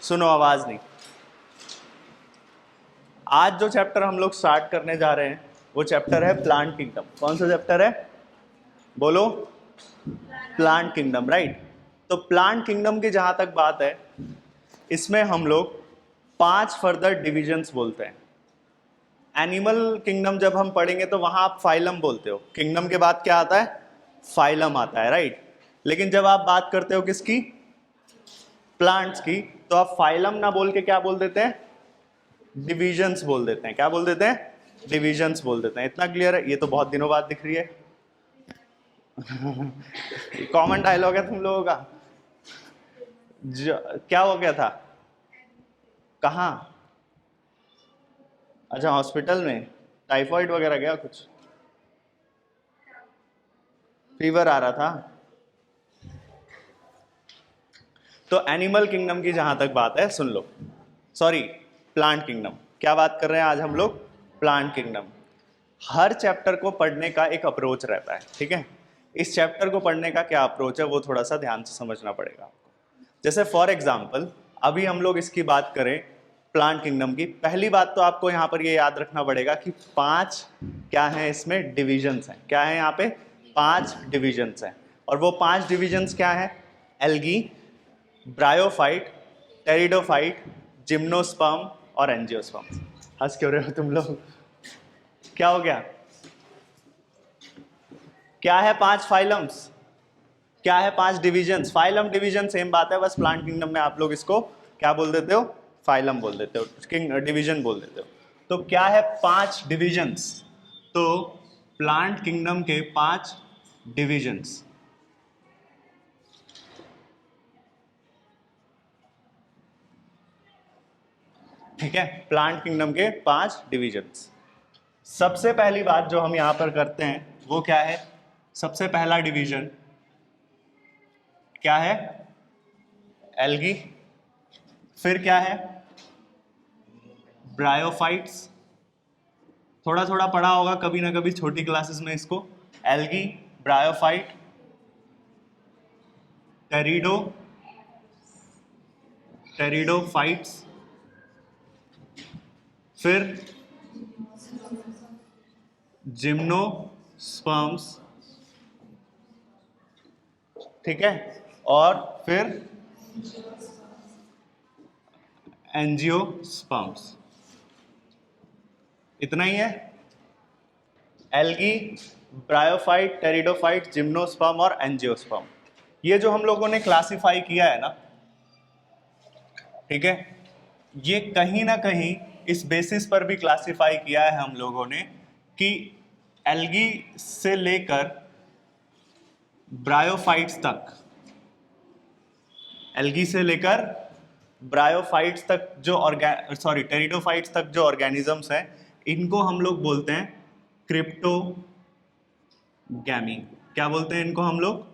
सुनो, आवाज नहीं। आज जो चैप्टर हम लोग स्टार्ट करने जा रहे हैं वो चैप्टर है प्लांट किंगडम। कौन सा चैप्टर है? बोलो। Plant kingdom, right. तो प्लांट किंगडम की जहां तक बात है, इसमें हम लोग 5 फर्दर डिविजन्स बोलते हैं। एनिमल किंगडम जब हम पढ़ेंगे तो वहां आप फाइलम बोलते हो, किंगडम के बाद क्या आता है? फाइलम आता है, राइट। लेकिन जब आप बात करते हो किसकी? प्लांट्स की, तो आप फाइलम ना बोल के क्या बोल देते हैं? डिविजन्स बोल देते हैं। क्या बोल देते हैं? डिविजन्स बोल देते हैं। इतना क्लियर है? ये तो बहुत दिनों बाद दिख रही है। कॉमन डायलॉग है तुम लोगों का। क्या हो गया था? कहाँ? अच्छा, हॉस्पिटल में टाइफाइड वगैरह गया? कुछ फीवर आ रहा था? तो एनिमल किंगडम की जहां तक बात है, सुन लो। Sorry, plant kingdom. क्या बात कर रहे हैं आज हम लोग? Plant kingdom. हर चैप्टर को पढ़ने का एक अप्रोच रहता है, ठीक है। इस चैप्टर को पढ़ने का क्या अप्रोच है वो थोड़ा सा ध्यान से समझना पड़ेगा आपको। जैसे फॉर एग्जांपल अभी हम लोग इसकी बात करें प्लांट किंगडम की, पहली बात तो आपको यहाँ पर ये याद रखना पड़ेगा कि 5 क्या है इसमें? डिविजन्स हैं। क्या है यहाँ पे? 5 डिविजन्स हैं। और वो 5 डिविजन्स क्या है? एल्गी, ब्रायोफाइट, टेरिडोफाइट, जिम्नोस्पर्म और एंजियोस्पर्म। हंस क्यों रहे हो तुम लोग? क्या हो गया? क्या है 5 फाइलम्स? क्या है 5 डिविजन्स? फाइलम डिवीजन सेम बात है, बस प्लांट किंगडम में आप लोग इसको क्या बोल देते हो? फाइलम बोल देते हो, डिवीजन बोल देते हो। तो क्या है 5 डिविजन्स? तो प्लांट किंगडम के 5 डिविजन्स। ठीक है, प्लांट किंगडम के 5 डिविजन्स। सबसे पहली बात जो हम यहां पर करते हैं वो क्या है? सबसे पहला डिवीजन क्या है? एल्गी। फिर क्या है? ब्रायोफाइट्स। थोड़ा थोड़ा पढ़ा होगा कभी ना कभी छोटी क्लासेस में इसको। एल्गी, ब्रायोफाइट, टेरिडो, टेरिडोफाइट्स, फिर जिम्नोस्पर्म्स, ठीक है, और फिर एंजियोस्पर्म्स। इतना ही है। एल्गी, ब्रायोफाइट, टेरिडोफाइट, जिम्नोस्पर्म और एंजियोस्पर्म। ये जो हम लोगों ने क्लासिफाई किया है ना, ठीक है, ये कहीं ना कहीं इस बेसिस पर भी क्लासिफाई किया है हम लोगों ने कि एल्गी से लेकर ब्रायोफाइट्स तक, एल्गी से लेकर ब्रायोफाइट्स तक जो टेरिडोफाइट्स तक जो ऑर्गेनिजम्स हैं, इनको हम लोग बोलते हैं क्रिप्टोगैमी। क्या बोलते हैं इनको हम लोग?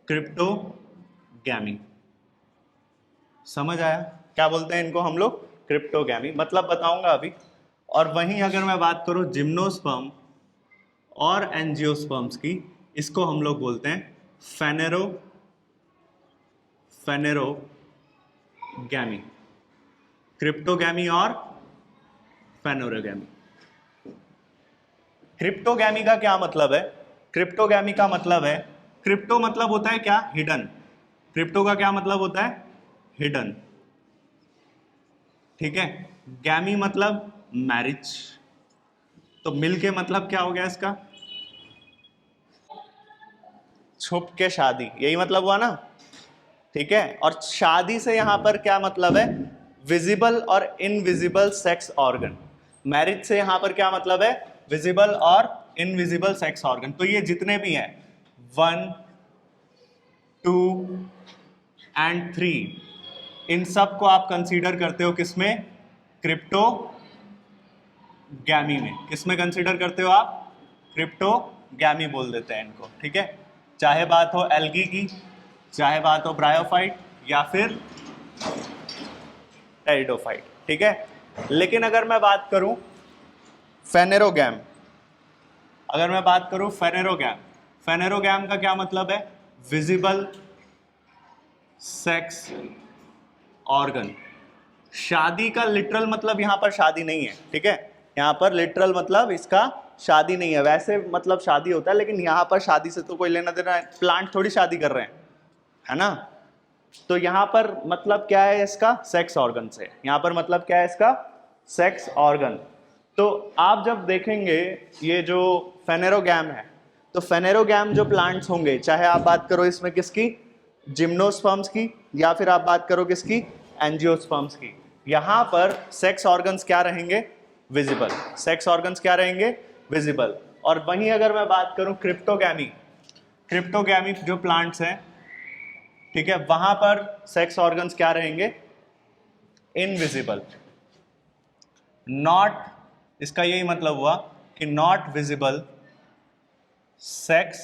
क्रिप्टोगैमी। समझ आया? क्या बोलते हैं इनको हम लोग? क्रिप्टोगैमी। मतलब बताऊंगा अभी। और वहीं अगर मैं बात करूं जिम्नोस्पर्म और एंजियोस्पर्म्स की, इसको हम लोग बोलते हैं फेनेरोगैमी। क्रिप्टोगैमी और फेनेरोगैमी। क्रिप्टोगैमी का क्या मतलब है? क्रिप्टोगैमी का मतलब है, क्रिप्टो मतलब होता है क्या? हिडन। क्रिप्टो का क्या मतलब होता है? हिडन। ठीक है। गैमी मतलब मैरिज। तो मिलके मतलब क्या हो गया इसका? छुप के शादी। यही मतलब हुआ ना? ठीक है। और शादी से यहां पर क्या मतलब है? विजिबल और इनविजिबल सेक्स ऑर्गन। मैरिज से यहां पर क्या मतलब है? विजिबल और इनविजिबल सेक्स ऑर्गन। तो ये जितने भी हैं 1, 2 एंड 3, इन सब को आप कंसीडर करते हो किसमें? क्रिप्टोगैमी में। किसमें कंसीडर करते हो आप? क्रिप्टोगैमी बोल देते हैं इनको, ठीक है। चाहे बात हो एल्गी की, चाहे बात हो ब्रायोफाइट या फिर टेरिडोफाइट, ठीक है। लेकिन अगर मैं बात करूं फेनेरोगैम, अगर मैं बात करूं फेनेरोगैम, फेनेरोगैम का क्या मतलब है? Visible sex organ. शादी का लिटरल मतलब यहाँ पर शादी नहीं है, ठीक है, यहाँ पर लिटरल मतलब इसका शादी नहीं है। वैसे मतलब शादी होता है, लेकिन यहाँ पर शादी से तो कोई लेना देना है, प्लांट थोड़ी शादी कर रहे हैं, है ना। तो यहाँ पर मतलब क्या है इसका, सेक्स ऑर्गन से। यहाँ पर मतलब क्या है इसका, सेक्स ऑर्गन। तो आप जब देखेंगे ये जो फेनेरोगैम है, तो फेनेरोगैम जो प्लांट्स होंगे, चाहे आप बात करो इसमें किसकी, जिम्नोस्पर्म्स की, या फिर आप बात करो किसकी, एंजियोस्पर्म्स की, यहाँ पर सेक्स ऑर्गन्स क्या रहेंगे, विजिबल। सेक्स ऑर्गन्स क्या रहेंगे, विजिबल। और वहीं अगर मैं बात करूं क्रिप्टोगैमी, क्रिप्टोगैमी जो प्लांट्स हैं, ठीक है, वहां पर सेक्स ऑर्गन्स क्या रहेंगे, इनविजिबल। नॉट, इसका यही मतलब हुआ कि नॉट विजिबल सेक्स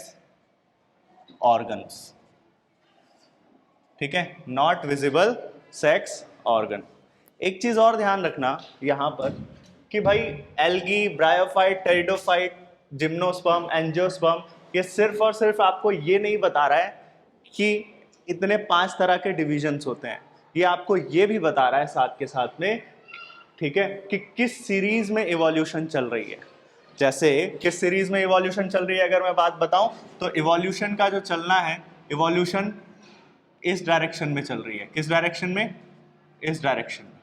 ऑर्गन्स, ठीक है, नॉट विजिबल सेक्स ऑर्गन। एक चीज और ध्यान रखना यहां पर कि भाई algae, bryophyte, pteridophyte, gymnosperm, angiosperm, ये सिर्फ और सिर्फ आपको ये नहीं बता रहा है कि इतने 5 तरह के डिविजन्स होते हैं, ये आपको ये भी बता रहा है साथ के साथ में, ठीक है, कि किस सीरीज में इवोल्यूशन चल रही है। जैसे किस सीरीज में इवोल्यूशन चल रही है अगर मैं बात बताऊं, तो इवोल्यूशन का जो चलना है, इवोल्यूशन इस डायरेक्शन में चल रही है। किस डायरेक्शन में, इस डायरेक्शन में।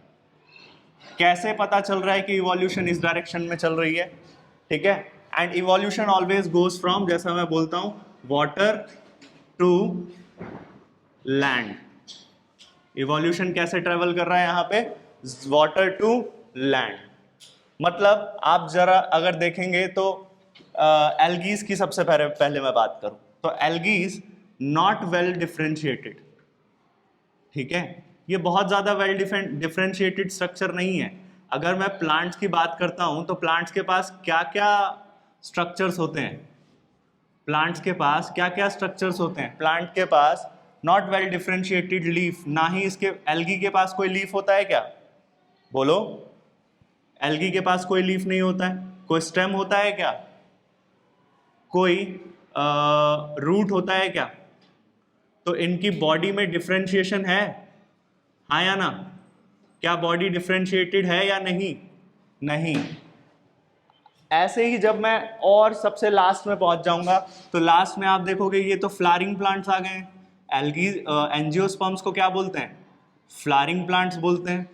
कैसे पता चल रहा है कि इवोल्यूशन इस डायरेक्शन में चल रही है, ठीक है, and evolution always goes from, जैसा मैं बोलता हूं, वाटर टू लैंड। इवोल्यूशन कैसे ट्रेवल कर रहा है यहाँ पे, वाटर टू लैंड। मतलब आप जरा अगर देखेंगे तो एल्गीज की सबसे पहले मैं बात करूं, तो एल्गीज नॉट वेल डिफरेंशिएटेड, ठीक है, ये बहुत ज्यादा वेल डिफरेंशिएटेड स्ट्रक्चर नहीं है। अगर मैं प्लांट्स की बात करता हूं, तो प्लांट्स के पास क्या क्या स्ट्रक्चर्स होते हैं, प्लांट्स के पास क्या क्या स्ट्रक्चर्स होते हैं, प्लांट के पास नॉट वेल डिफरेंशिएटेड लीफ, ना ही इसके, एल्गी के पास कोई लीफ होता है क्या, बोलो, एल्गी के पास कोई लीफ नहीं होता है। कोई स्टेम होता है क्या, कोई रूट होता है क्या। तो इनकी बॉडी में डिफरेंशिएशन है, हाँ या ना, क्या बॉडी डिफरेंशिएटेड है या नहीं, नहीं। ऐसे ही जब मैं और सबसे लास्ट में पहुंच जाऊंगा, तो लास्ट में आप देखोगे ये तो फ्लावरिंग प्लांट्स आ गए हैं। एल्गी, एंजियोस्पर्म्स को क्या बोलते हैं, फ्लावरिंग प्लांट्स बोलते हैं।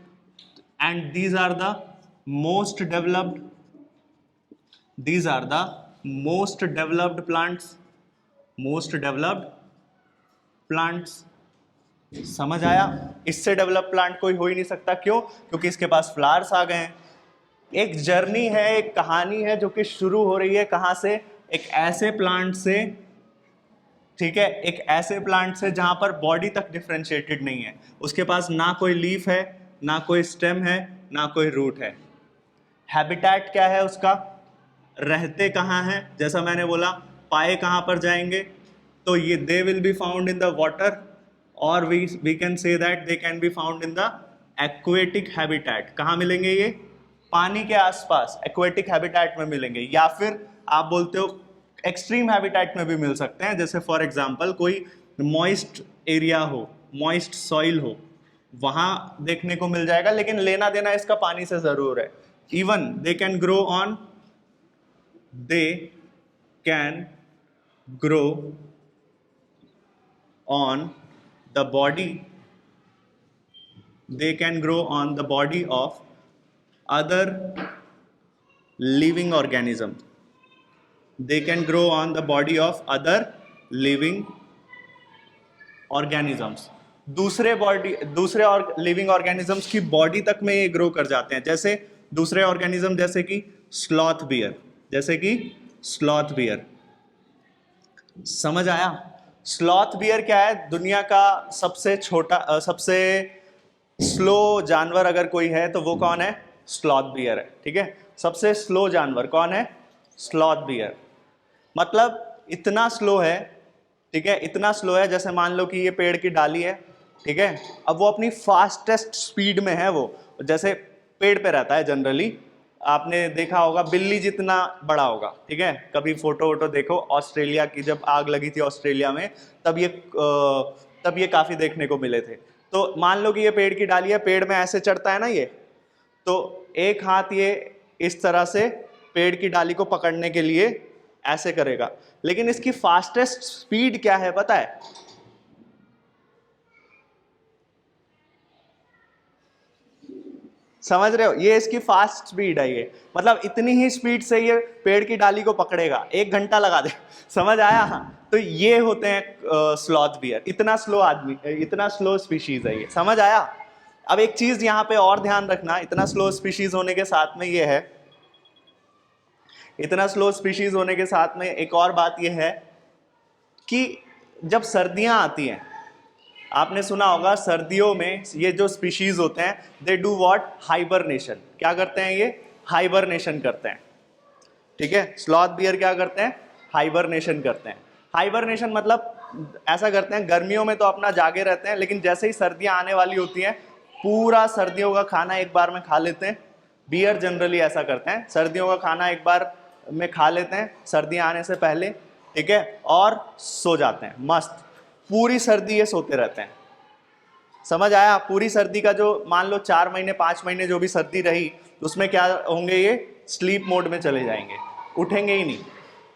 And these are the most developed, these are the most developed plants, most developed plants। समझ आया, इससे डेवलप प्लांट कोई हो ही नहीं सकता। क्यों, क्योंकि इसके पास फ्लावर्स आ गए हैं। एक जर्नी है, एक कहानी है जो कि शुरू हो रही है कहां से, एक ऐसे प्लांट से, ठीक है, एक ऐसे प्लांट से जहां पर बॉडी तक डिफरेंशिएटेड नहीं है, उसके पास ना कोई लीफ है, ना कोई स्टेम है, ना कोई रूट है। हैबिटेट क्या है उसका, रहते कहाँ हैं, जैसा मैंने बोला, पाए कहाँ पर जाएंगे, तो ये they will be found in the water, और we can say that they can be found in the aquatic habitat. कहाँ मिलेंगे ये, पानी के आसपास एक्वेटिक हैबिटेट में मिलेंगे, या फिर आप बोलते हो एक्सट्रीम हैबिटेट में भी मिल सकते हैं। जैसे फॉर एग्जांपल कोई मॉइस्ट एरिया हो, मॉइस्ट सॉइल हो, वहां देखने को मिल जाएगा, लेकिन लेना देना इसका पानी से जरूर है। Even they can grow on, they can grow on the body, they can grow on the body of other living organism, they can grow on the body of other living organisms। दूसरे और living organisms की body तक में ये grow कर जाते हैं। जैसे दूसरे ऑर्गेनिज्म, जैसे कि स्लॉथ बियर, जैसे कि स्लॉथ बियर। समझ आया, स्लॉथ बियर क्या है, दुनिया का सबसे छोटा, सबसे स्लो जानवर अगर कोई है तो वो कौन है, स्लॉथ बियर है, ठीक है। सबसे स्लो जानवर कौन है, स्लॉथ बियर। मतलब इतना स्लो है, ठीक है, इतना स्लो है, जैसे मान लो कि ये पेड़ की डाली है, ठीक है, अब वो अपनी फास्टेस्ट स्पीड में है, वो जैसे पेड़ पे रहता है जनरली, आपने देखा होगा बिल्ली जितना बड़ा होगा, ठीक है। कभी फोटो वोटो देखो, ऑस्ट्रेलिया की जब आग लगी थी ऑस्ट्रेलिया में, तब ये काफी देखने को मिले थे। तो मान लो कि ये पेड़ की डाली है, पेड़ में ऐसे चढ़ता है ना ये, तो एक हाथ ये इस तरह से पेड़ की डाली को पकड़ने के लिए ऐसे करेगा, लेकिन इसकी फास्टेस्ट स्पीड क्या है पता है? समझ रहे हो? ये इसकी फास्ट स्पीड है, ये मतलब इतनी ही स्पीड से ये पेड़ की डाली को पकड़ेगा, 1 घंटा लगा दे। समझ आया? तो ये होते हैं स्लॉथ बियर। इतना स्लो आदमी, इतना स्लो स्पीशीज है ये। समझ आया? अब एक चीज यहां पे और ध्यान रखना, इतना स्लो स्पीशीज होने के साथ में ये है, इतना स्लो स्पीशीज होने के साथ में एक और बात ये है कि जब सर्दियां आती हैं, आपने सुना होगा सर्दियों में ये जो स्पीशीज होते हैं, दे डू व्हाट? हाइबरनेशन। क्या करते हैं ये? हाइबरनेशन करते हैं। ठीक है, स्लॉथ बियर क्या करते हैं? हाइबरनेशन करते हैं। हाइबरनेशन मतलब ऐसा करते हैं, गर्मियों में तो अपना जागे रहते हैं, लेकिन जैसे ही सर्दियां आने वाली होती हैं, पूरा सर्दियों का खाना एक बार में खा लेते हैं। बियर जनरली ऐसा करते हैं, सर्दियों का खाना एक बार में खा लेते हैं सर्दियां आने से पहले, ठीक है, और सो जाते हैं मस्त। पूरी सर्दी ये सोते रहते हैं। समझ आया? पूरी सर्दी का जो मान लो 4 महीने 5 महीने जो भी सर्दी रही, उसमें क्या होंगे? ये स्लीप मोड में चले जाएंगे, उठेंगे ही नहीं।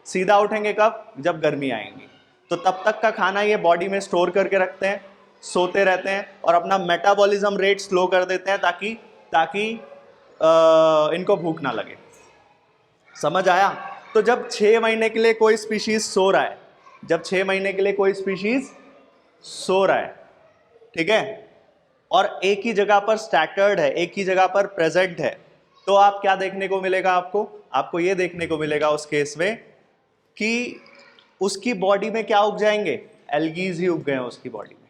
सीधा उठेंगे कब? जब गर्मी आएंगी। तो तब तक का खाना ये बॉडी में स्टोर करके रखते हैं, सोते रहते हैं और अपना मेटाबॉलिज्म रेट स्लो कर देते हैं ताकि ताकि इनको भूख ना लगे। समझ आया? तो जब 6 महीने के लिए कोई स्पीशीज सो रहा है, जब 6 महीने के लिए कोई स्पीशीज सो रहा है, ठीक है, और एक ही जगह पर स्टैटर्ड है, एक ही जगह पर प्रेजेंट है, तो आप क्या देखने को मिलेगा? आपको ये देखने को मिलेगा उस केस में कि उसकी बॉडी में क्या उग जाएंगे? एल्गीज ही उग गए हैं उसकी बॉडी में।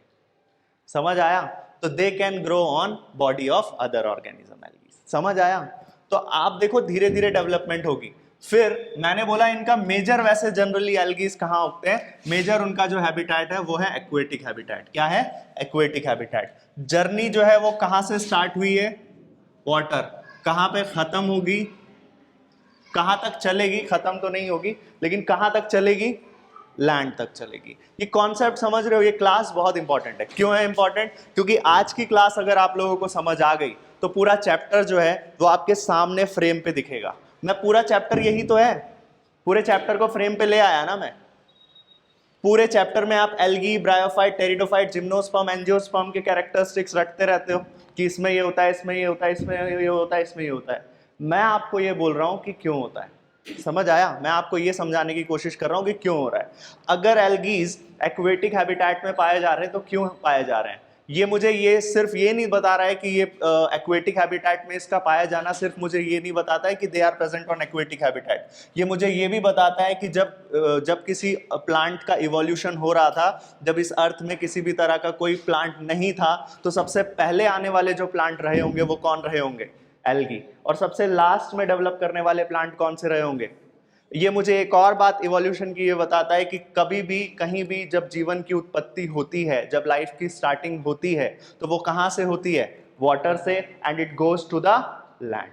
समझ आया? तो they can grow on body of other organism algae. समझ आया? तो आप देखो धीरे धीरे डेवलपमेंट होगी। फिर मैंने बोला इनका मेजर, वैसे जनरली एल्गीज कहाँ उगते हैं? मेजर उनका जो हैबिटेट है वो है एक्वेटिक हैबिटेट। क्या है? Aquatic habitat. जर्नी जो है वो कहाँ से स्टार्ट हुई है? वाटर। कहाँ पे खत्म होगी? कहाँ तक चलेगी? खत्म तो नहीं होगी, लेकिन कहाँ तक चलेगी? लैंड तक चलेगी। ये कॉन्सेप्ट समझ रहे हो? ये क्लास बहुत इंपॉर्टेंट है। क्यों है इंपॉर्टेंट? क्योंकि आज की क्लास अगर आप लोगों को समझ आ गई तो पूरा चैप्टर जो है वो आपके सामने फ्रेम पे दिखेगा। मैं पूरा चैप्टर, यही तो है, पूरे चैप्टर को फ्रेम पे ले आया ना मैं। पूरे चैप्टर में आप algae, bryophyte, pteridophyte, gymnosperm, angiosperm के कैरेक्टरिस्टिक्स रखते रहते हो कि इसमें ये होता है, इसमें ये होता है, इसमें ये होता है, इसमें ये होता है। मैं आपको ये बोल रहा हूं कि क्यों होता है। समझ आया? मैं आपको ये समझाने की कोशिश कर रहा हूं कि क्यों हो रहा है। अगर एल्गीज एक्वेटिक हैबिटेट में पाए जा रहे हैं तो क्यों पाए जा रहे हैं? ये मुझे ये सिर्फ ये नहीं बता रहा है कि ये एक्वेटिक हैबिटेट में इसका पाया जाना सिर्फ मुझे ये नहीं बताता है कि they are present on aquatic habitat. ये मुझे ये भी बताता है कि जब किसी प्लांट का इवोल्यूशन हो रहा था, जब इस अर्थ में किसी भी तरह का कोई प्लांट नहीं था, तो सबसे पहले आने वाले जो प्लांट रहे होंगे वो कौन रहे होंगे? एल्गी। और सबसे लास्ट में डेवलप करने वाले प्लांट कौन से रहे होंगे? ये मुझे एक और बात इवोल्यूशन की ये बताता है कि कभी भी कहीं भी जब जीवन की उत्पत्ति होती है, जब लाइफ की स्टार्टिंग होती है, तो वो कहाँ से होती है? वाटर से, and it goes to the land.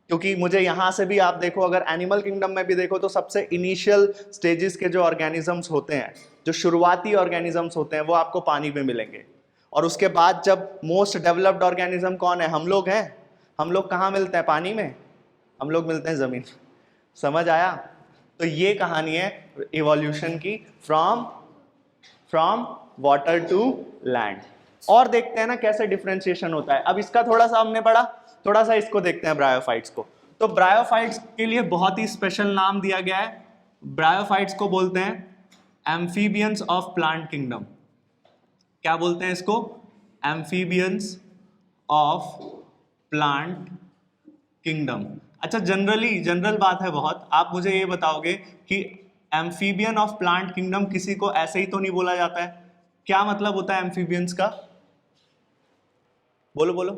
क्योंकि मुझे यहां से भी आप देखो, अगर एनिमल किंगडम में भी देखो तो सबसे इनिशियल स्टेजेस के जो ऑर्गेनिजम्स होते हैं, जो शुरुआती ऑर्गेनिजम्स होते हैं, वो आपको पानी में मिलेंगे। और उसके बाद जब मोस्ट डेवलप्ड ऑर्गेनिज्म कौन है? हम लोग हैं। हम लोग कहाँ मिलते हैं? पानी में। हम लोग मिलते हैं जमीन। समझ आया? तो ये कहानी है इवोल्यूशन की, फ्रॉम वाटर टू लैंड। और देखते हैं ना कैसे डिफरेंशिएशन होता है। अब इसका थोड़ा सा हमने पढ़ा, थोड़ा सा इसको देखते हैं, ब्रायोफाइट्स को। तो ब्रायोफाइट्स के लिए बहुत ही स्पेशल नाम दिया गया है। ब्रायोफाइट्स को बोलते हैं एम्फीबियंस ऑफ प्लांट किंगडम। क्या बोलते हैं इसको? Amphibians of plant kingdom. अच्छा, जनरल बात है बहुत। आप मुझे ये बताओगे कि एम्फीबियन ऑफ प्लांट किंगडम किसी को ऐसे ही तो नहीं बोला जाता है। क्या मतलब होता है एम्फीबियंस का? बोलो बोलो।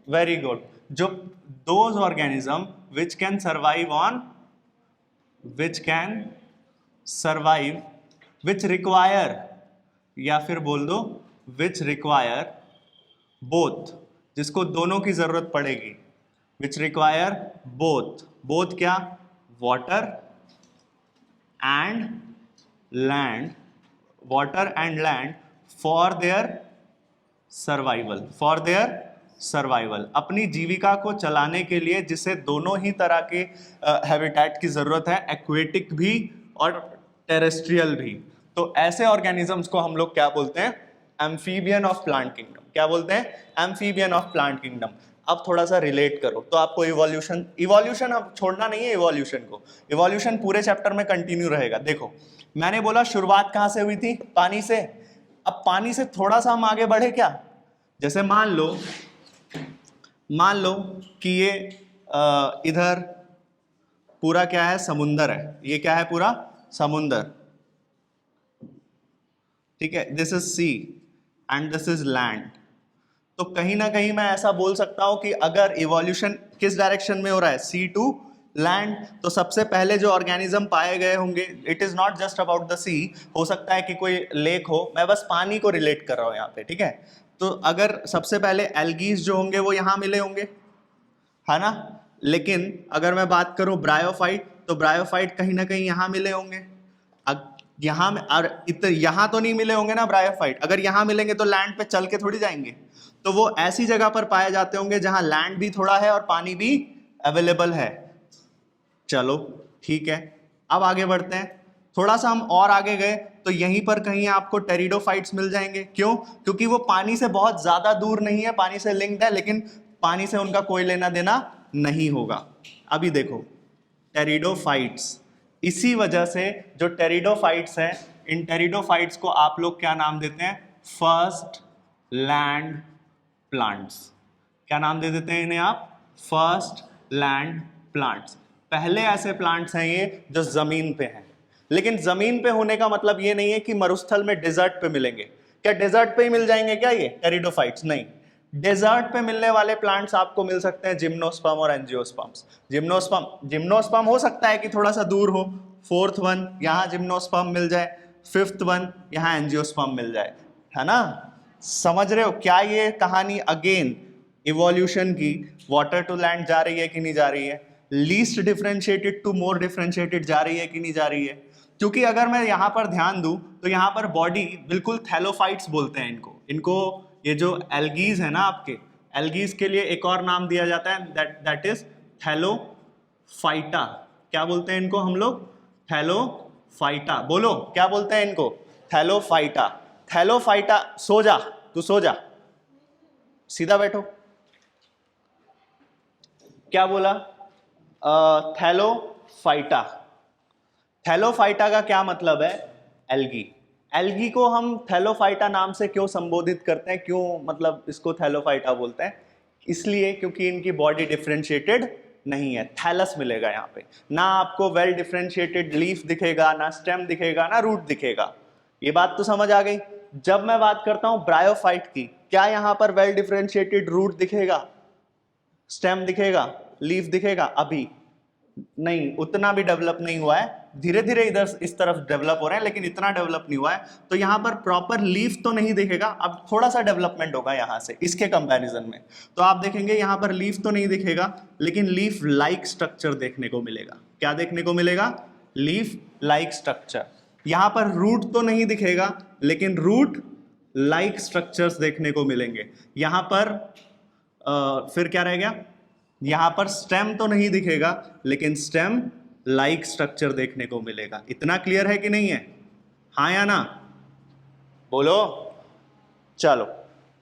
Very good. जो those organism which can survive which require, या फिर बोल दो विच रिक्वायर बोथ, जिसको दोनों की जरूरत पड़ेगी। विच रिक्वायर बोथ क्या? Water and land, water and land for their survival, for their survival, अपनी जीविका को चलाने के लिए, जिसे दोनों ही तरह के हैबिटेट की जरूरत है, एक्वेटिक भी और टेरेस्ट्रियल भी। तो ऐसे ऑर्गेनिजम्स को हम लोग क्या बोलते हैं? Amphibian of plant kingdom. क्या बोलते हैं? Amphibian of plant kingdom. अब थोड़ा सा रिलेट करो तो आपको इवोल्यूशन अब छोड़ना नहीं है, इवोल्यूशन पूरे चैप्टर में कंटिन्यू रहेगा। देखो मैंने बोला शुरुआत कहां से हुई थी? पानी से। अब पानी से थोड़ा सा हम आगे बढ़े क्या? जैसे मान लो कि ये इधर पूरा क्या है? समुंदर है। ये क्या है? पूरा समुंदर, ठीक है। This is sea and this is land. तो कहीं ना कहीं मैं ऐसा बोल सकता हूं कि अगर इवोल्यूशन किस डायरेक्शन में हो रहा है? Sea to land. तो सबसे पहले जो ऑर्गेनिज्म पाए गए होंगे, it is not just about the sea, हो सकता है कि कोई लेक हो, मैं बस पानी को रिलेट कर रहा हूं यहाँ पे, ठीक है। तो अगर सबसे पहले एल्गीज जो होंगे वो यहाँ मिले होंगे, है ना। लेकिन अगर मैं बात करूं ब्रायोफाइट, तो ब्रायोफाइट कहीं ना कहीं यहाँ मिले होंगे। यहाँ में और यहाँ तो नहीं मिले होंगे ना ब्रायोफाइट। अगर यहाँ मिलेंगे तो लैंड पे चल के थोड़ी जाएंगे, तो वो ऐसी जगह पर पाए जाते होंगे जहां लैंड भी थोड़ा है और पानी भी अवेलेबल है। चलो ठीक है, अब आगे बढ़ते हैं। थोड़ा सा हम और आगे गए तो यहीं पर कहीं आपको टेरिडोफाइट्स मिल जाएंगे। क्यों? क्योंकि वो पानी से बहुत ज्यादा दूर नहीं है, पानी से लिंक्ड है, लेकिन पानी से उनका कोई लेना देना नहीं होगा। अभी देखो टेरिडोफाइट्स, इसी वजह से जो टेरिडोफाइट्स हैं, इन टेरिडोफाइट्स को आप लोग क्या नाम देते हैं? First land plants. क्या नाम दे देते हैं इन्हें आप? First land plants. पहले ऐसे प्लांट्स हैं ये जो जमीन पे हैं। लेकिन जमीन पे होने का मतलब ये नहीं है कि मरुस्थल में डेजर्ट पे मिलेंगे। क्या डेजर्ट पे ही मिल जाएंगे क्या ये टेरिडोफाइट्स? नहीं, डेजर्ट पे मिलने वाले प्लांट्स आपको मिल सकते हैं जिम्नोस्पर्म और एंजियोस्पर्म्स। जिम्नोस्पर्म हो सकता है कि थोड़ा सा दूर हो, फोर्थ वन यहाँ जिम्नोस्पर्म मिल जाए, फिफ्थ वन यहाँ एंजियोस्पर्म मिल जाए, है ना। समझ रहे हो क्या ये कहानी? अगेन इवोल्यूशन की वाटर टू लैंड जा रही है कि नहीं जा रही है? Least differentiated to more differentiated जा रही है कि नहीं जा रही है? क्योंकि अगर मैं यहाँ पर ध्यान दूं तो यहाँ पर बॉडी बिल्कुल थैलोफाइट्स बोलते हैं इनको ये जो एल्गीज है ना, आपके एल्गीज के लिए एक और नाम दिया जाता है, दैट इज थैलोफाइटा। क्या बोलते हैं इनको हम लोग? थैलोफाइटा। बोलो क्या बोलते हैं इनको? थैलोफाइटा। थैलोफाइटा। सो जा, तू सो जा, सीधा बैठो। क्या बोला? थैलोफाइटा। थैलोफाइटा का क्या मतलब है? एल्गी। एल्गी को हम थैलोफाइटा नाम से क्यों संबोधित करते हैं? क्यों मतलब इसको थैलोफाइटा बोलते हैं? इसलिए क्योंकि इनकी बॉडी डिफरेंशिएटेड नहीं है। थैलस मिलेगा यहाँ पे, ना आपको वेल डिफरेंशिएटेड लीफ दिखेगा, ना स्टेम दिखेगा, ना रूट दिखेगा। ये बात तो समझ आ गई। जब मैं बात करता हूं ब्रायोफाइट की, क्या यहाँ पर वेल डिफरेंशिएटेड रूट दिखेगा, स्टेम दिखेगा, लीफ दिखेगा? अभी नहीं, उतना भी डेवलप नहीं हुआ है। धीरे धीरे इधर इस तरफ डेवलप हो रहे हैं, लेकिन इतना डेवलप नहीं हुआ है। तो यहाँ पर प्रॉपर लीफ तो नहीं दिखेगा, अब थोड़ा सा डेवलपमेंट होगा यहाँ से इसके कंपैरिजन में। तो आप देखेंगे यहाँ पर लीफ तो नहीं दिखेगा, लेकिन लीफ लाइक स्ट्रक्चर देखने को मिलेगा। क्या देखने को मिलेगा? Leaf like structure. यहाँ पर रूट तो नहीं दिखेगा, लेकिन रूट लाइक स्ट्रक्चर्स देखने को मिलेंगे। यहाँ पर फिर क्या रह गया? यहाँ पर स्टेम तो नहीं दिखेगा, लेकिन स्टेम लाइक स्ट्रक्चर देखने को मिलेगा। इतना क्लियर है कि नहीं है? हाँ या ना? बोलो। चलो,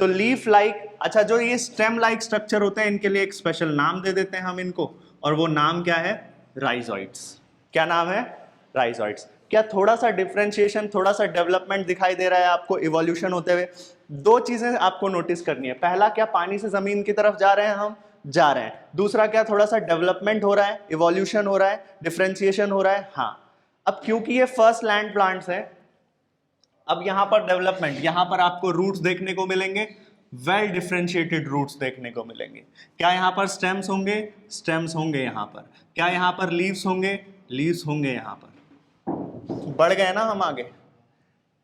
तो लीफ लाइक, अच्छा जो ये स्टेम लाइक स्ट्रक्चर होते हैं, इनके लिए एक स्पेशल नाम दे देते हैं हम इनको, और वो नाम क्या है? राइजोइड्स। क्या नाम है? राइजोइड्स। क्या थोड़ा सा डिफरेंशिएशन, थोड़ा सा डेवलपमेंट दिखाई दे रहा है आपको इवोल्यूशन होते हुए? दो चीजें आपको नोटिस करनी है। पहला, क्या पानी से जमीन की तरफ जा रहे हैं हम? जा रहे हैं। दूसरा, क्या थोड़ा सा डेवलपमेंट हो रहा है, इवोल्यूशन हो रहा है, डिफरेंशिएशन हो रहा है? हाँ। अब क्योंकि ये फर्स्ट लैंड प्लांट्स है, अब यहां पर डेवलपमेंट, यहां पर आपको रूट्स देखने को मिलेंगे, वेल डिफरेंशिएटेड रूट्स देखने को मिलेंगे। क्या यहां पर स्टेम्स होंगे? स्टेम्स होंगे यहां पर। क्या यहां पर लीव्स होंगे? लीव्स होंगे यहां पर। बढ़ गए ना हम आगे।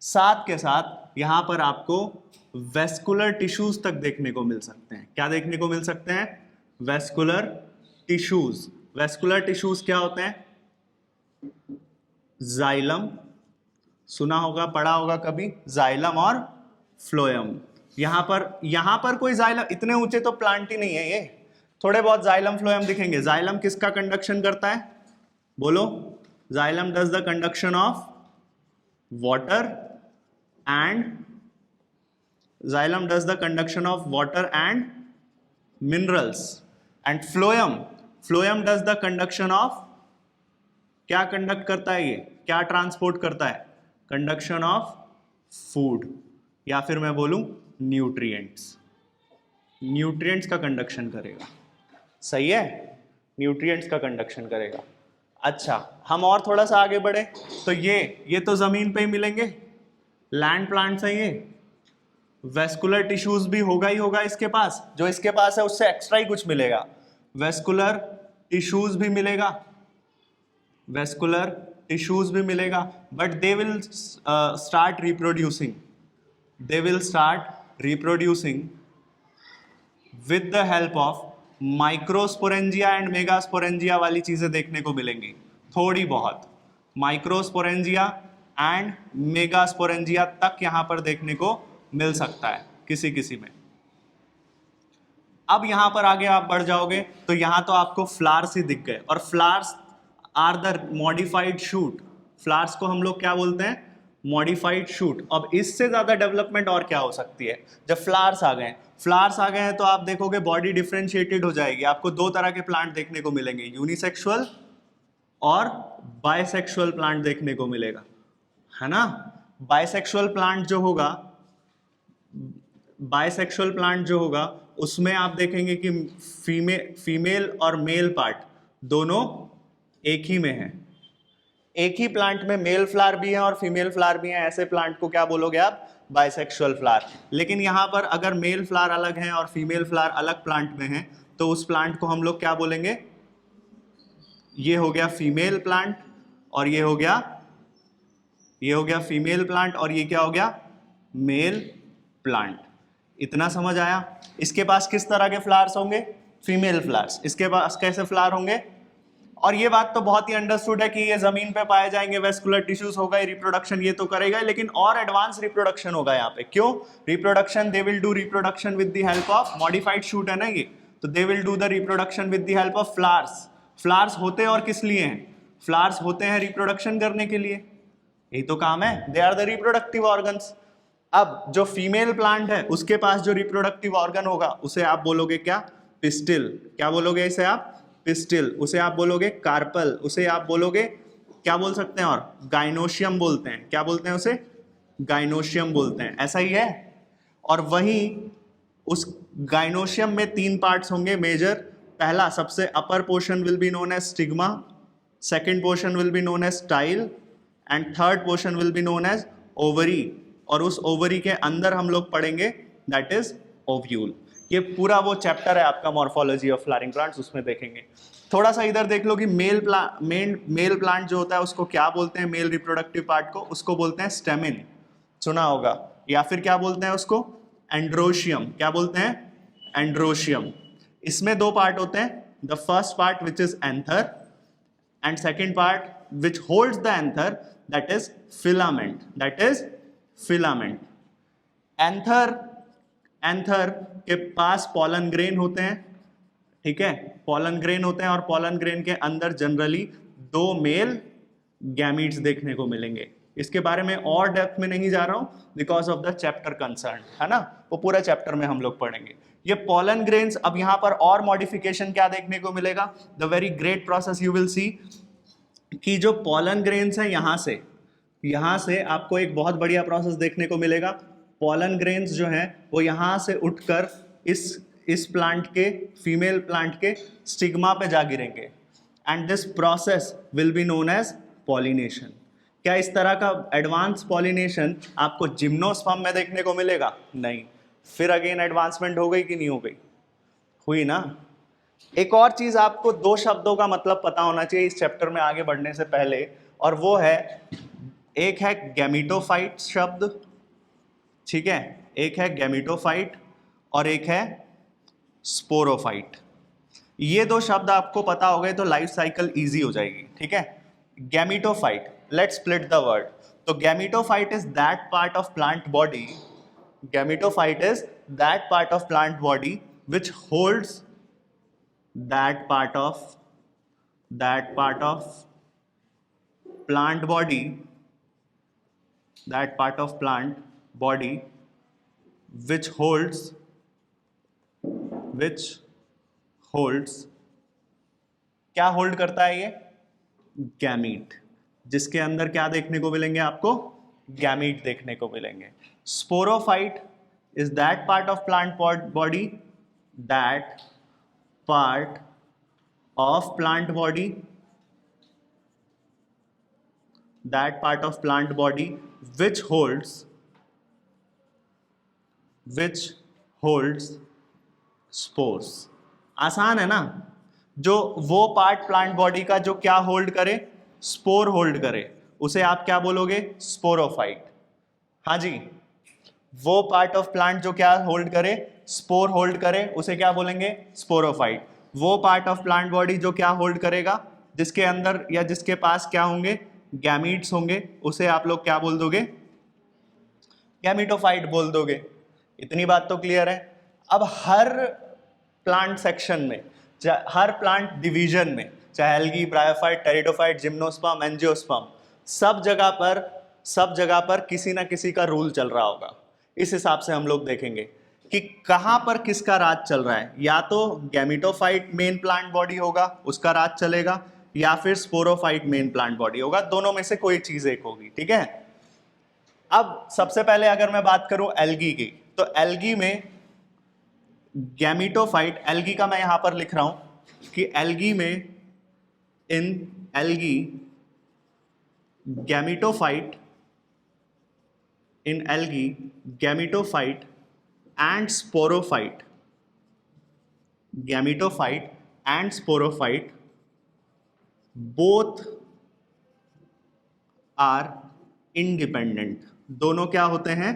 साथ के साथ यहां पर आपको वेस्कुलर टिश्यूज तक देखने को मिल सकते हैं। क्या देखने को मिल सकते हैं? Vascular tissues. वेस्कुलर टिश्यूज क्या होते हैं? जाइलम, सुना होगा, पढ़ा होगा कभी, जाइलम और फ्लोएम। यहां पर कोई जाइलम, इतने ऊंचे तो प्लांट ही नहीं है ये, थोड़े बहुत जाइलम फ्लोएम दिखेंगे। जाइलम किसका कंडक्शन करता है, बोलो? Xylem does the conduction of water and xylem does the conduction of water and minerals, and phloem does the conduction of, क्या कंडक्ट करता है ये, क्या ट्रांसपोर्ट करता है? कंडक्शन ऑफ फूड, या फिर मैं बोलूं न्यूट्रिएंट्स। न्यूट्रिएंट्स का कंडक्शन करेगा, सही है, न्यूट्रिएंट्स का कंडक्शन करेगा। अच्छा, हम और थोड़ा सा आगे बढ़े तो ये तो जमीन पे ही मिलेंगे, लैंड प्लांट्स है ये। वेस्कुलर टिश्यूज भी होगा ही होगा इसके पास, जो इसके पास है उससे एक्स्ट्रा ही कुछ मिलेगा। वेस्कुलर टिश्यूज भी मिलेगा, वेस्कुलर टिश्यूज भी मिलेगा, but they will start reproducing, they will start reproducing with the help of microsporangia and megasporangia वाली चीजें देखने को मिलेंगी थोड़ी बहुत। माइक्रोस्पोरेंजिया एंड मेगास्पोरेंजिया तक यहां पर देखने को मिल सकता है किसी किसी में। अब यहां पर आगे आप बढ़ जाओगे तो यहां तो आपको फ्लावर्स ही दिख गए, और flowers are the modified shoot. Flowers को हम लोग क्या बोलते हैं? Modified shoot. अब इससे ज्यादा डेवलपमेंट और क्या हो सकती है? जब फ्लावर्स आ गए, फ्लावर्स आ गए हैं तो आप देखोगे बॉडी डिफरेंशिएटेड हो जाएगी। आपको दो तरह के प्लांट देखने को मिलेंगे, यूनिसेक्सुअल और बायसेक्सुअल प्लांट देखने को मिलेगा, है ना? बायसेक्सुअल प्लांट जो होगा, बायसेक्सुअल प्लांट जो होगा उसमें आप देखेंगे कि फीमेल और मेल पार्ट दोनों एक ही में है। एक ही प्लांट में मेल फ्लावर भी है और फीमेल फ्लावर भी है, ऐसे प्लांट को क्या बोलोगे आप? Bisexual flower. लेकिन यहां पर अगर मेल फ्लावर अलग है और फीमेल फ्लावर अलग प्लांट में है तो उस प्लांट को हम लोग क्या बोलेंगे? ये हो गया फीमेल प्लांट, और ये हो गया फीमेल प्लांट, और ये क्या हो गया? Male plant. इतना समझ आया? इसके पास किस तरह के फ्लावर्स होंगे? Female flowers. इसके पास कैसे फ्लावर होंगे? और ये बात तो बहुत ही अंडरस्टूड है कि ये जमीन पे पाए जाएंगे, वेस्कुलर टिश्यूज होगा, रिप्रोडक्शन ये तो करेगा, लेकिन और एडवांस रिप्रोडक्शन होगा यहाँ पे। क्यों reproduction? They will do reproduction with the help of modified shoot, है ना ये, तो they will do the reproduction with the help of flowers. Flowers होते और किस लिए हैं? फ्लावर्स होते हैं रिप्रोडक्शन करने के लिए, यही तो काम है, they are the reproductive organs. अब जो फीमेल प्लांट है उसके पास जो रिप्रोडक्टिव ऑर्गन होगा उसे आप बोलोगे क्या? पिस्टिल। क्या बोलोगे इसे आप? पिस्टिल। उसे आप बोलोगे कार्पल। उसे आप बोलोगे क्या बोल सकते हैं? और गाइनोशियम बोलते हैं। क्या बोलते हैं उसे? गाइनोशियम बोलते हैं, ऐसा ही है। और वहीं उस गाइनोशियम में 3 पार्ट्स होंगे मेजर। पहला, सबसे upper portion will be known as stigma, second portion will be known as style, and third portion will be known as ovary. और उस ओवरी के अंदर हम लोग पढ़ेंगे दैट इज ओव्यूल। ये पूरा वो चैप्टर है आपका मॉर्फोलॉजी ऑफ फ्लावरिंग प्लांट्स, उसमें देखेंगे। थोड़ा सा इधर देख लो कि मेल प्लांट जो होता है उसको क्या बोलते हैं? मेल रिप्रोडक्टिव पार्ट को उसको बोलते हैं स्टेमिन, सुना होगा। या फिर क्या बोलते हैं उसको? एंड्रोशियम। क्या बोलते हैं? एंड्रोशियम। इसमें 2 पार्ट होते हैं, the first part which is anther, and second part which holds the anther, that is filament, that is filament. Anther के पास पॉलन ग्रेन होते हैं, ठीक है, पॉलन ग्रेन होते हैं, और पॉलन ग्रेन के अंदर जनरली 2 मेल गैमीट्स देखने को मिलेंगे। इसके बारे में और डेप्थ में नहीं जा रहा हूं because of the chapter concern, है ना, वो पूरा चैप्टर में हम लोग पढ़ेंगे। ये पॉलन ग्रेन्स, अब यहां पर और मॉडिफिकेशन क्या देखने को मिलेगा? The very great process you will see कि जो पॉलन ग्रेन्स हैं यहां से आपको एक बहुत बढ़िया प्रोसेस देखने को मिलेगा। पॉलन ग्रेन्स जो हैं वो यहां से उठकर इस प्लांट के, फीमेल प्लांट के स्टिग्मा पे जा गिरेंगे, and this process will be known as pollination. क्या इस तरह का एडवांस पॉलिनेशन आपको जिम्नोस्पर्म में देखने को मिलेगा? नहीं। फिर अगेन एडवांसमेंट हो गई कि नहीं हो गई? हुई ना। एक और चीज आपको 2 शब्दों का मतलब पता होना चाहिए इस चैप्टर में आगे बढ़ने से पहले, और वो है, एक है गैमीटोफाइट शब्द, ठीक है, एक है गैमीटोफाइट और एक है स्पोरोफाइट। ये 2 शब्द आपको पता हो गए तो लाइफ साइकिल इजी हो जाएगी, ठीक है। Gametophyte, let's split the word. तो gametophyte is that part of plant body gametophyte is that part of plant body which holds that part of plant body, that part of plant body which holds क्या hold करता है ये? Gamete, जिसके अंदर क्या देखने को मिलेंगे आपको? गैमीट देखने को मिलेंगे. Sporophyte is that part of plant body, that part of plant body, that part of plant body which holds spores. आसान है ना? जो वो पार्ट प्लांट बॉडी का जो क्या होल्ड करे? स्पोर होल्ड करे, उसे आप क्या बोलोगे? स्पोरोफाइट. हाँ जी, वो पार्ट ऑफ प्लांट जो क्या होल्ड करे? स्पोर होल्ड करे, उसे क्या बोलेंगे? स्पोरोफाइट. वो पार्ट ऑफ प्लांट बॉडी जो क्या होल्ड करेगा, जिसके अंदर या जिसके पास क्या होंगे? गैमीट्स होंगे, उसे आप लोग क्या बोल दोगे? गैमेटोफाइट बोल दोगे. इतनी बात तो क्लियर है. अब हर प्लांट सेक्शन में, हर प्लांट डिवीजन में, चाहे algae, bryophyte, pteridophyte, gymnosperm, angiosperm, सब जगह पर किसी ना किसी का रूल चल रहा होगा. इस हिसाब से हम लोग देखेंगे कि कहां पर किसका राज चल रहा है. या तो गैमेटोफाइट मेन प्लांट बॉडी होगा, उसका राज चलेगा, या फिर स्पोरोफाइट मेन प्लांट बॉडी होगा. दोनों में से कोई चीज एक होगी. ठीक है. अब सबसे पहले अगर मैं बात करूं एल्गी की, तो एल्गी में गैमेटोफाइट, एल्गी का मैं यहां पर लिख रहा हूं कि एल्गी में, in algae gametophyte, in algae gametophyte and sporophyte, gametophyte and sporophyte both are independent. दोनों क्या होते हैं?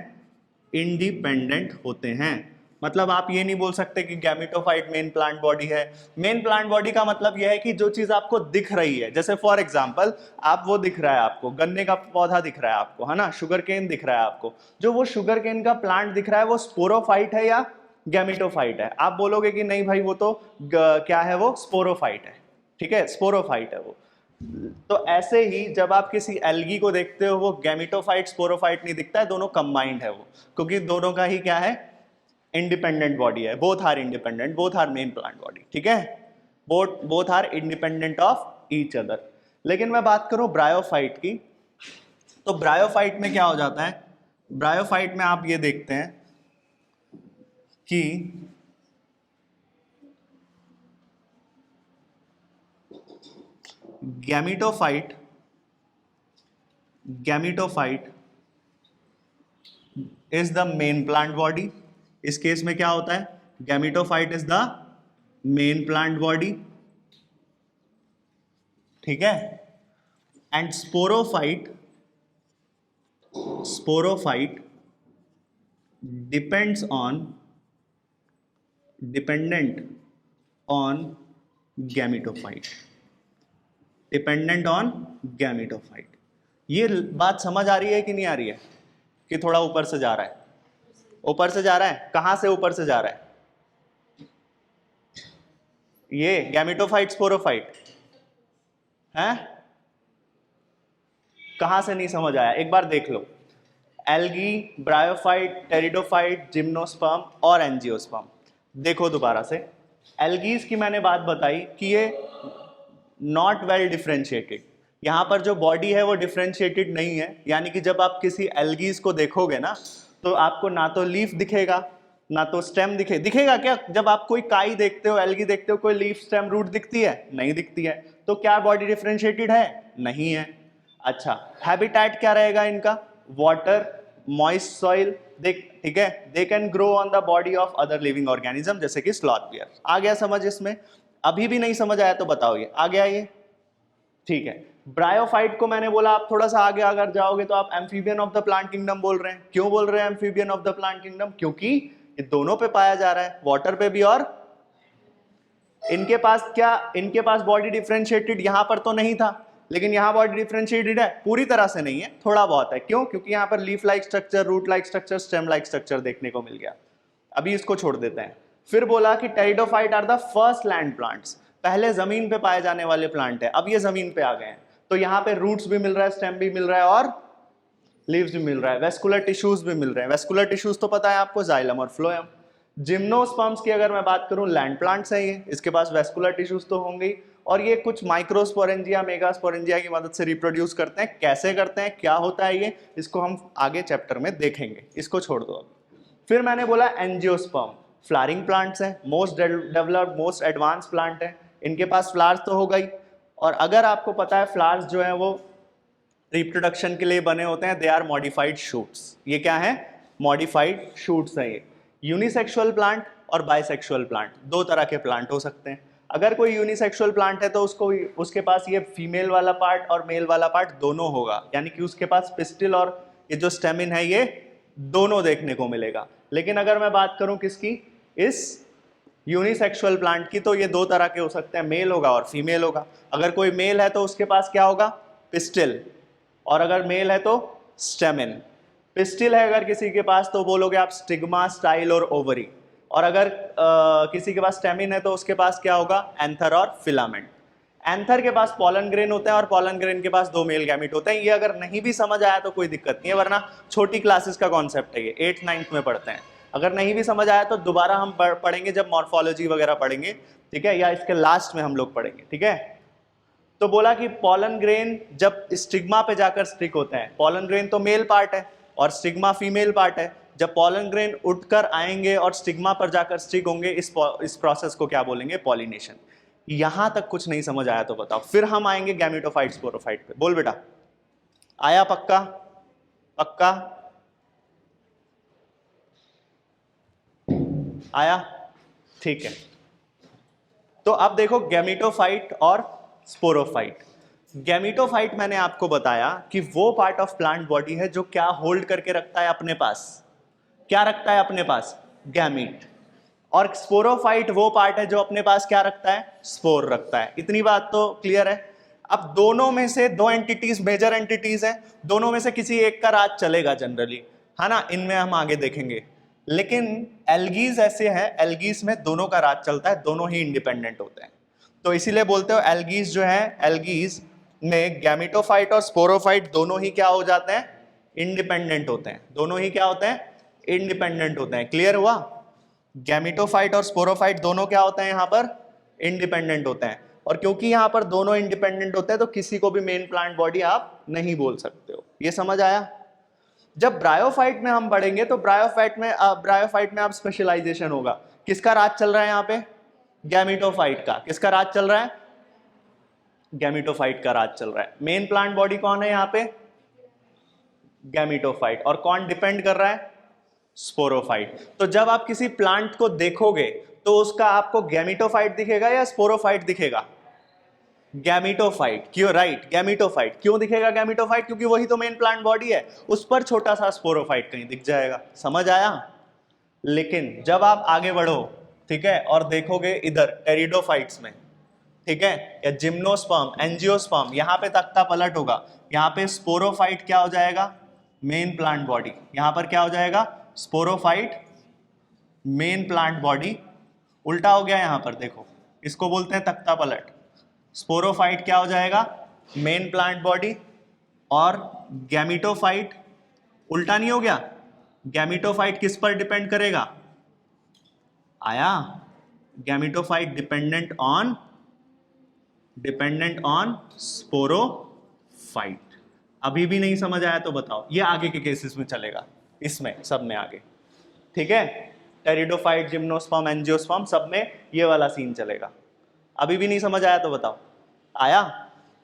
इंडिपेंडेंट होते हैं. मतलब आप ये नहीं बोल सकते कि गैमेटोफाइट मेन प्लांट बॉडी है. मेन प्लांट बॉडी का मतलब यह है कि जो चीज आपको दिख रही है, जैसे फॉर एग्जांपल आप वो दिख रहा है आपको, गन्ने का पौधा दिख रहा है आपको, है ना, शुगर केन दिख रहा है आपको, जो वो शुगर केन का प्लांट दिख रहा है वो स्पोरोफाइट है या गैमेटोफाइट है? आप बोलोगे कि नहीं भाई वो तो क्या है, वो स्पोरोफाइट है. ठीक है, स्पोरोफाइट है वो. तो ऐसे ही जब आप किसी एल्गी को देखते हो, वो गैमेटोफाइट स्पोरोफाइट नहीं दिखता है, दोनों कंबाइंड है वो, क्योंकि दोनों का ही क्या है? इंडिपेंडेंट बॉडी है. Both are independent, both are main plant body. ठीक है, both are independent of each other. लेकिन मैं बात करूं ब्रायोफाइट की, तो ब्रायोफाइट में क्या हो जाता है? ब्रायोफाइट में आप ये देखते हैं कि gametophyte is the main plant body. इस केस में क्या होता है? Gametophyte is the main plant body. ठीक है. And sporophyte dependent on gametophyte. Dependent on gametophyte. ये बात समझ आ रही है कि नहीं आ रही है? कि थोड़ा ऊपर से जा रहा है? ऊपर से जा रहा है. कहां से ऊपर से जा रहा है? ये गैमेटोफाइट स्पोरोफाइट है. कहां से नहीं समझ आया? एक बार देख लो. एल्गी, ब्रायोफाइट, टेरिडोफाइट, जिम्नोस्पर्म और एंजियोस्पर्म. देखो दोबारा से. एल्गीज की मैंने बात बताई कि ये नॉट वेल डिफ्रेंशिएटेड. यहां पर जो बॉडी है वो डिफ्रेंशिएटेड नहीं है. यानी कि जब आप किसी एल्गीज को देखोगे ना, तो आपको ना तो लीफ दिखेगा, ना तो स्टेम दिखेगा. क्या जब आप कोई काई देखते हो, एल्गी देखते हो, कोई लीफ, स्टेम, रूट दिखती है? नहीं दिखती है. तो क्या बॉडी डिफ्रेंशिएटेड है? नहीं है. अच्छा, हैबिटेट क्या रहेगा इनका? Water, moist soil. ठीक है. They can grow on the body of other living organism, जैसे कि स्लॉथ बियर. आ गया समझ इसमें? अभी भी नहीं समझ आया तो बताओ. ये आ गया ये? ठीक है. ब्रायोफाइट को मैंने बोला आप थोड़ा सा आगे अगर जाओगे तो आप amphibian of the plant kingdom बोल रहे हैं. क्यों बोल रहे हैं amphibian of the plant kingdom? क्योंकि ये दोनों पे पाया जा रहा है, वाटर पे भी, और इनके पास क्या, इनके पास बॉडी डिफरेंशिएटेड यहां पर तो नहीं था. लेकिन यहाँ बॉडी डिफरेंशिएटेड है, पूरी तरह से नहीं है, थोड़ा बहुत है। क्यों? क्योंकि यहाँ पर leaf like structure, root like structure, stem like structure देखने को मिल गया। अभी इसको छोड़ देते हैं। फिर बोला कि pteridophyte are the first land plants, पहले जमीन पे पाए जाने वाले प्लांट है। अब ये जमीन पे आ गए हैं, तो यहाँ पे रूट्स भी मिल रहा है, स्टेम भी मिल रहा है और लीव्स भी मिल रहा है, वेस्कुलर टिश्यूज भी मिल रहे हैं। वेस्कुलर टिश्यूज तो पता है आपको, जाइलम और फ्लोएम। जिम्नोस्पर्म्स की अगर मैं बात करूं, लैंड प्लांट्स है ये, इसके पास वेस्कुलर टिश्यूज तो होंगे, और ये कुछ माइक्रोस्पोरेंजिया, मेगास्पोरेंजिया की मदद से रिप्रोड्यूस करते हैं। कैसे करते हैं, क्या होता है ये, इसको हम आगे चैप्टर में देखेंगे, इसको छोड़ दो अभी। फिर मैंने बोला एंजियोस्पर्म, फ्लावरिंग प्लांट्स हैं, most developed, most advance plant है। इनके पास फ्लावर्स तो हो गई, और अगर आपको पता है फ्लावर्स जो है वो रिप्रोडक्शन के लिए बने होते हैं, दे आर मॉडिफाइड शूट्स। ये क्या है? मॉडिफाइड शूट्स हैं ये। यूनिसेक्सुअल प्लांट और बाइसेक्सुअल प्लांट, दो तरह के प्लांट हो सकते हैं। अगर कोई यूनिसेक्सुअल प्लांट है तो उसके पास ये फीमेल वाला पार्ट और मेल वाला पार्ट दोनों होगा, यानी कि उसके पास पिस्टिल और ये जो स्टेमिन है ये दोनों देखने को मिलेगा। लेकिन अगर मैं बात करूं किसकी, इस यूनिसेक्सुअल प्लांट की, तो ये दो तरह के हो सकते हैं, मेल होगा और फीमेल होगा। अगर कोई मेल है तो उसके पास क्या होगा? पिस्टिल, और अगर मेल है तो स्टेमिन। पिस्टिल है अगर किसी के पास तो बोलोगे आप स्टिग्मा, स्टाइल और ओवरी, और अगर किसी के पास स्टेमिन है तो उसके पास क्या होगा? एंथर और फिलामेंट। एंथर के पास पॉलन ग्रेन होता है और पॉलन ग्रेन के पास दो मेल गैमेट होते हैं। ये अगर नहीं भी समझ आया तो कोई दिक्कत नहीं है, वरना छोटी क्लासेस का कॉन्सेप्ट है ये, 8th 9th में पढ़ते हैं। अगर नहीं भी समझ आया तो दोबारा हम पढ़ेंगे जब मॉर्फोलॉजी वगैरह पढ़ेंगे, ठीक है, या इसके लास्ट में हम लोग पढ़ेंगे, ठीक है। तो बोला कि पॉलन ग्रेन जब स्टिग्मा पे जाकर स्टिक होते हैं, पॉलन ग्रेन तो मेल पार्ट है और स्टिग्मा फीमेल पार्ट है, जब पॉलन ग्रेन उठकर आएंगे और स्टिग्मा पर जाकर स्टिक होंगे, इस प्रोसेस को क्या बोलेंगे? पॉलिनेशन। यहां तक कुछ नहीं समझ आया तो बताओ, फिर हम आएंगे गैमेटोफाइट, स्पोरोफाइट पे। बोल बेटा, आया? पक्का? पक्का आया? ठीक है। तो अब देखो गैमेटोफाइट और स्पोरोफाइट। गैमेटोफाइट मैंने आपको बताया कि वो पार्ट ऑफ प्लांट बॉडी है जो क्या होल्ड करके रखता है अपने पास? क्या रखता है अपने पास? गैमीट। और स्पोरोफाइट वो पार्ट है जो अपने पास क्या रखता है? स्पोर रखता है। इतनी बात तो क्लियर है। अब दोनों में से दो एंटिटीज मेजर एंटिटीज हैं, दोनों में से किसी एक का राज चलेगा जनरली, है ना, इनमें हम आगे देखेंगे। लेकिन एल्गीज ऐसे हैं, एल्गीज में दोनों का राज चलता है, दोनों ही इंडिपेंडेंट होते हैं। तो इसीलिए बोलते हो एल्गीज जो है, एल्गीज में गैमेटोफाइट और स्पोरोफाइट दोनों ही क्या हो जाते हैं? इंडिपेंडेंट होते हैं। दोनों ही क्या होते हैं? इंडिपेंडेंट होते हैं। क्लियर हुआ? गैमेटोफाइट और स्पोरोफाइट दोनों क्या होते हैं? यहाँ पर इंडिपेंडेंट होते हैं। और क्योंकि यहाँ पर दोनों इंडिपेंडेंट होते हैं तो किसी को भी मेन प्लांट बॉडी आप नहीं बोल सकते हो। ये समझ आया? जब ब्रायोफाइट में हम बढ़ेंगे तो ब्रायोफाइट में आप स्पेशलाइजेशन होगा। किसका राज चल रहा है यहाँ पे? गैमेटोफाइट का। किसका राज चल रहा है? गैमेटोफाइट का राज चल रहा है। मेन प्लांट बॉडी कौन है यहाँ पे? गैमेटोफाइट। और कौन डिपेंड कर रहा है? स्पोरोफाइट। तो जब आप किसी प्लांट को देखोगे तो उसका आपको गैमेटोफाइट दिखेगा या स्पोरोफाइट दिखेगा? गैमेटोफाइट। क्यों? Right, gametophyte. क्यों दिखेगा गैमेटोफाइट? क्योंकि वही तो मेन प्लांट बॉडी है, उस पर छोटा सा स्पोरोफाइट कहीं दिख जाएगा। समझ आया? लेकिन जब आप आगे बढ़ो, ठीक है, और देखोगे इधर टेरिडोफाइट्स में, ठीक है, या जिम्नोस्पर्म, एंजियोस्पर्म, यहां पे तख्ता पलट होगा। यहां पे स्पोरोफाइट क्या हो जाएगा? Main plant body. यहां पर क्या हो जाएगा? Sporophyte main plant body. उल्टा हो गया यहां पर, देखो, इसको बोलते हैं तख्ता पलट। स्पोरोफाइट क्या हो जाएगा? Main plant body. और गैमेटोफाइट उल्टा नहीं हो गया? गैमेटोफाइट किस पर डिपेंड करेगा? आया? Gametophyte dependent on sporophyte. अभी भी नहीं समझ आया तो बताओ, ये आगे के केसेस में चलेगा, इसमें सब में आगे, ठीक है। टेरिडोफाइट, जिम्नोस्पर्म, एंजियोस्पर्म, सब में ये वाला सीन चलेगा। अभी भी नहीं समझ आया तो बताओ, आया?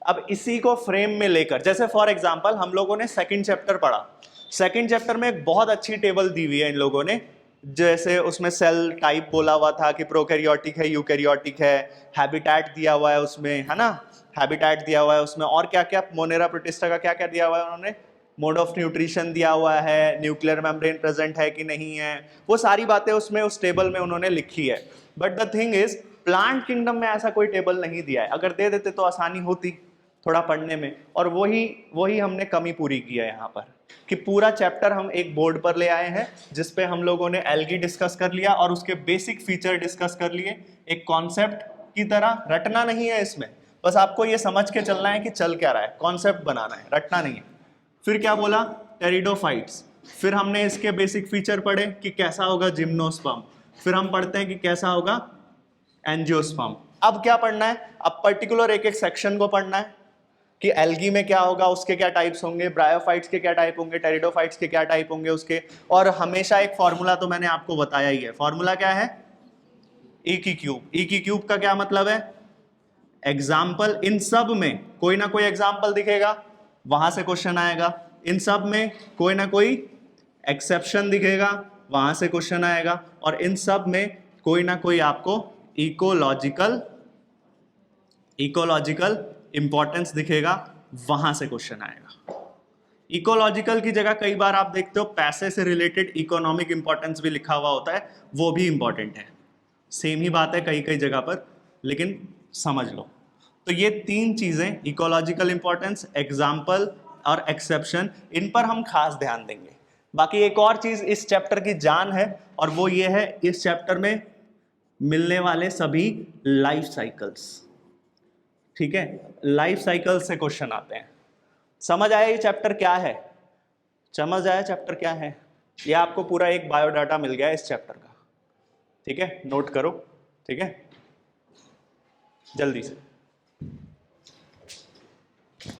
अब इसी को फ्रेम में लेकर, जैसे फॉर एग्जांपल हम लोगों ने सेकंड चैप्टर पढ़ा, सेकंड चैप्टर में एक बहुत अच्छी टेबल दी हुई है इन लोगों ने, जैसे उसमें सेल टाइप बोला हुआ था कि प्रोकैरियोटिक है, यूकैरियोटिक है, हैबिटेट दिया हुआ है उसमें, है ना, हैबिटेट दिया हुआ है उसमें, और क्या क्या, मोनेरा प्रोटिस्टा का क्या क्या दिया हुआ है उन्होंने, मोड ऑफ न्यूट्रिशन दिया हुआ है, न्यूक्लियर मेम्ब्रेन प्रेजेंट है कि नहीं है, वो सारी बातें उसमें उस टेबल में उन्होंने लिखी है। But the thing is plant kingdom में ऐसा कोई टेबल नहीं दिया है। अगर दे देते तो आसानी होती, थोड़ा पढ़ने में, और वही हमने कमी पूरी की है यहाँ पर कि पूरा चैप्टर हम एक बोर्ड पर ले आए हैं जिस पे हम लोगों ने एल्गी डिस्कस कर लिया और उसके बेसिक फीचर डिस्कस कर लिए। एक कॉन्सेप्ट की तरह रटना नहीं है इसमें, बस आपको ये समझ के चलना है कि चल क्या रहा है, कॉन्सेप्ट बनाना है, रटना नहीं है। फिर क्या बोला, टेरिडोफाइट्स। फिर हमने इसके बेसिक फीचर पढ़े कि कैसा होगा जिम्नोस्पर्म। फिर हम पढ़ते हैं कि कैसा होगा एंजियोस्पर्म। अब क्या पढ़ना है, अब पर्टिकुलर एक एक सेक्शन को पढ़ना है कि एल्गी में क्या होगा, उसके क्या टाइप्स होंगे, ब्रायोफाइट्स के क्या टाइप होंगे, टेरिडोफाइट्स के क्या टाइप होंगे उसके। और हमेशा एक फॉर्मूला तो मैंने आपको बताया ही है, फॉर्मूला क्या है, ई की क्यूब। ई की क्यूब का क्या मतलब है, एग्जाम्पल। इन सब में कोई ना कोई एग्जाम्पल दिखेगा, वहां से क्वेश्चन आएगा। इन सब में कोई ना कोई एक्सेप्शन दिखेगा, वहां से क्वेश्चन आएगा। और इन सब में कोई ना कोई आपको इकोलॉजिकल इंपॉर्टेंस दिखेगा, वहां से क्वेश्चन आएगा। इकोलॉजिकल की जगह कई बार आप देखते हो पैसे से रिलेटेड इकोनॉमिक इंपॉर्टेंस भी लिखा हुआ होता है, वो भी इंपॉर्टेंट है। सेम ही बात है कई कई जगह पर, लेकिन समझ लो। तो ये तीन चीजें, इकोलॉजिकल इंपॉर्टेंस, एग्जाम्पल और एक्सेप्शन, इन पर हम खास ध्यान देंगे। बाकी एक और चीज इस चैप्टर की जान है, और वो ये है, इस चैप्टर में मिलने वाले सभी लाइफ साइकिल्स। ठीक है, लाइफ साइकिल से क्वेश्चन आते हैं। समझ आया ये चैप्टर क्या है, समझ आया चैप्टर क्या है। ये आपको पूरा एक बायोडाटा मिल गया इस चैप्टर का। ठीक है, नोट करो। ठीक है, जल्दी से।